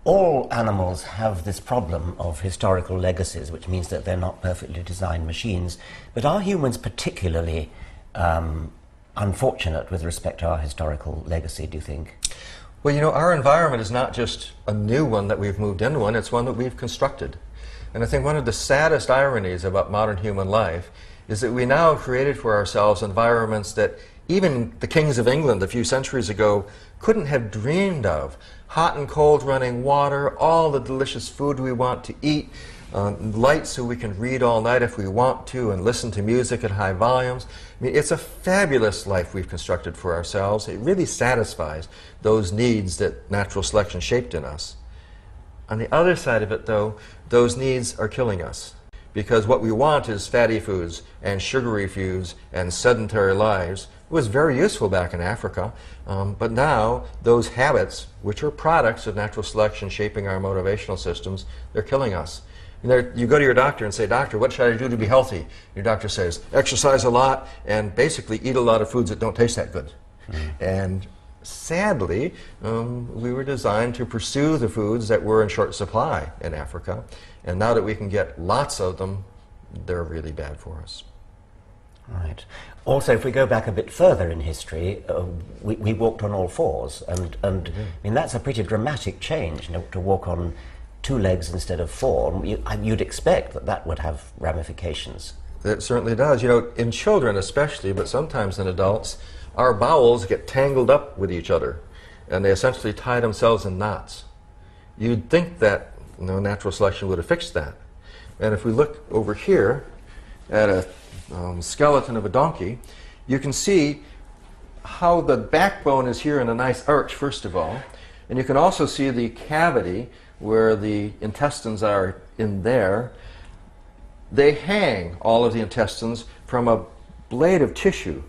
all animals have this problem of historical legacies, which means that they're not perfectly designed machines. But are humans particularly unfortunate with respect to our historical legacy, do you think? Well, you know, our environment is not just a new one that we've moved into one, it's one that we've constructed. And I think one of the saddest ironies about modern human life is that we now have created for ourselves environments that even the kings of England a few centuries ago couldn't have dreamed of. Hot and cold running water, all the delicious food we want to eat, light so we can read all night if we want to and listen to music at high volumes. I mean, it's a fabulous life we've constructed for ourselves. It really satisfies those needs that natural selection shaped in us. On the other side of it, though, those needs are killing us. Because what we want is fatty foods and sugary foods and sedentary lives. It was very useful back in Africa, but now those habits, which are products of natural selection shaping our motivational systems, they're killing us. You go to your doctor and say, "Doctor, what should I do to be healthy?" Your doctor says, "Exercise a lot and basically eat a lot of foods that don't taste that good." And sadly, we were designed to pursue the foods that were in short supply in Africa. And now that we can get lots of them, they're really bad for us. Right. Also, if we go back a bit further in history, we walked on all fours. And I mean, that's a pretty dramatic change, you know, to walk on 2 legs instead of 4. You'd expect that that would have ramifications. It certainly does. You know, in children especially, but sometimes in adults, our bowels get tangled up with each other, and they essentially tie themselves in knots. You'd think that, you know, natural selection would have fixed that. And if we look over here at a skeleton of a donkey, you can see how the backbone is here in a nice arch, first of all. And you can also see the cavity where the intestines are in there. They hang, all of the intestines, from a blade of tissue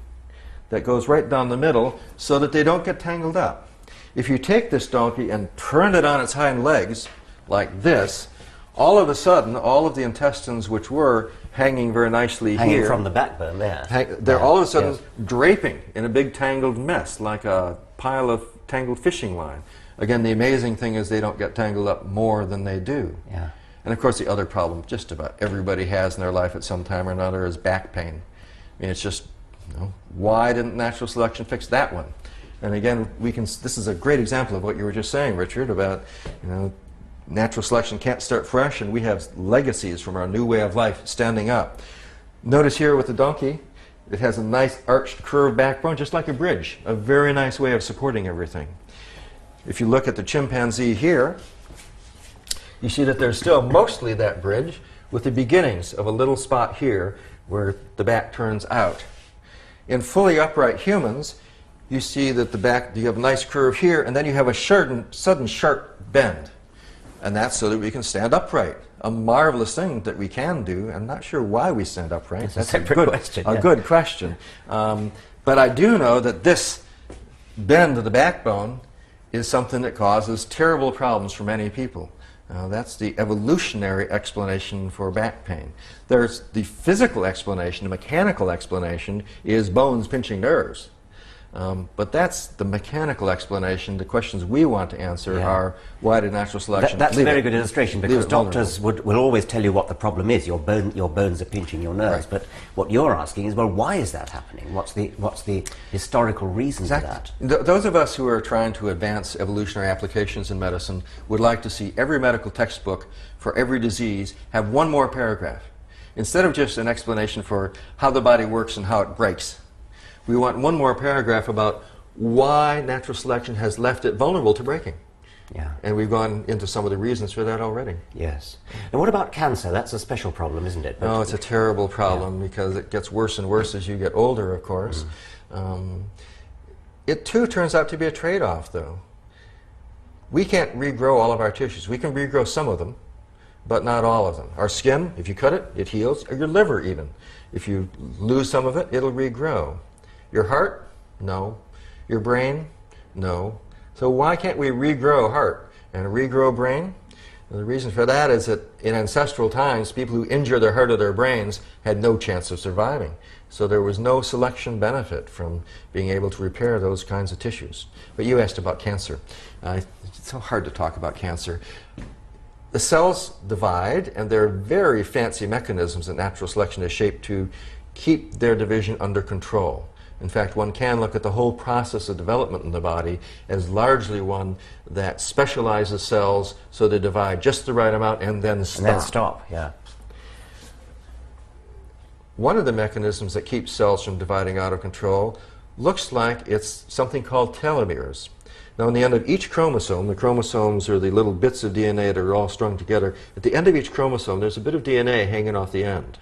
that goes right down the middle so that they don't get tangled up. If you take this donkey and turn it on its hind legs, like this, all of a sudden, all of the intestines which were hanging very nicely hanging here... from the backbone there. They're all of a sudden draping in a big tangled mess, like a pile of tangled fishing line. Again, the amazing thing is they don't get tangled up more than they do. Yeah. And of course, the other problem just about everybody has in their life at some time or another is back pain. I mean, it's just, you know, why didn't natural selection fix that one? And again, this is a great example of what you were just saying, Richard, about, you know, natural selection can't start fresh, and we have legacies from our new way of life standing up. Notice here with the donkey, it has a nice arched curved backbone, just like a bridge, a very nice way of supporting everything. If you look at the chimpanzee here, you see that there's still mostly that bridge with the beginnings of a little spot here where the back turns out. In fully upright humans, you see that the back, you have a nice curve here, and then you have a sudden sharp bend. And that's so that we can stand upright. A marvelous thing that we can do. I'm not sure why we stand upright. That's a good question. A good question. But I do know that this bend of the backbone is something that causes terrible problems for many people. That's the evolutionary explanation for back pain. There's the physical explanation, the mechanical explanation is bones pinching nerves. But that's the mechanical explanation. The questions we want to answer are, why did natural selection That's a very good illustration, because doctors will always tell you what the problem is. Your bones are pinching your nerves. Right. But what you're asking is, well, why is that happening? What's the historical reason for that? Those of us who are trying to advance evolutionary applications in medicine would like to see every medical textbook for every disease have one more paragraph. Instead of just an explanation for how the body works and how it breaks. We want one more paragraph about why natural selection has left it vulnerable to breaking. Yeah. And we've gone into some of the reasons for that already. Yes. And what about cancer? That's a special problem, isn't it? Oh, it's a terrible problem because it gets worse and worse as you get older, of course. It too turns out to be a trade-off, though. We can't regrow all of our tissues. We can regrow some of them, but not all of them. Our skin, if you cut it, it heals, or your liver even. If you lose some of it, it'll regrow. Your heart? No. Your brain? No. So why can't we regrow heart and regrow brain? And the reason for that is that in ancestral times, people who injure their heart or their brains had no chance of surviving. So there was no selection benefit from being able to repair those kinds of tissues. But you asked about cancer. It's so hard to talk about cancer. The cells divide, and there are very fancy mechanisms that natural selection is shaped to keep their division under control. In fact, one can look at the whole process of development in the body as largely one that specializes cells so they divide just the right amount and then stop. And then stop, yeah. One of the mechanisms that keeps cells from dividing out of control looks like it's something called telomeres. Now, on the end of each chromosome, the chromosomes are the little bits of DNA that are all strung together. At the end of each chromosome, there's a bit of DNA hanging off the end.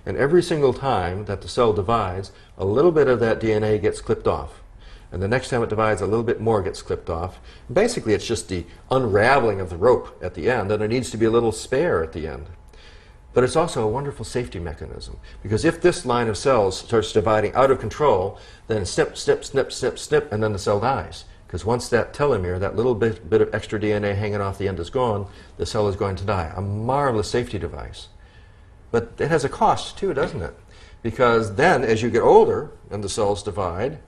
And every single time that the cell divides, a little bit of that DNA gets clipped off. And the next time it divides, a little bit more gets clipped off. Basically, it's just the unraveling of the rope at the end, and there needs to be a little spare at the end. But it's also a wonderful safety mechanism, because if this line of cells starts dividing out of control, then snip, snip, snip, snip, snip, and then the cell dies. Because once that telomere, that little bit of extra DNA hanging off the end is gone, the cell is going to die. A marvelous safety device. But it has a cost too, doesn't it? Because then, as you get older and the cells divide,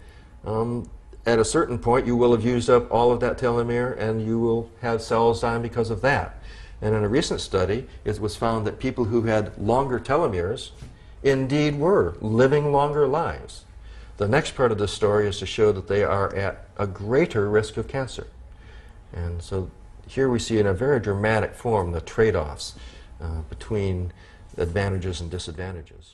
at a certain point you will have used up all of that telomere and you will have cells dying because of that. And in a recent study, it was found that people who had longer telomeres indeed were living longer lives. The next part of the story is to show that they are at a greater risk of cancer. And so here we see in a very dramatic form the trade-offs between advantages and disadvantages.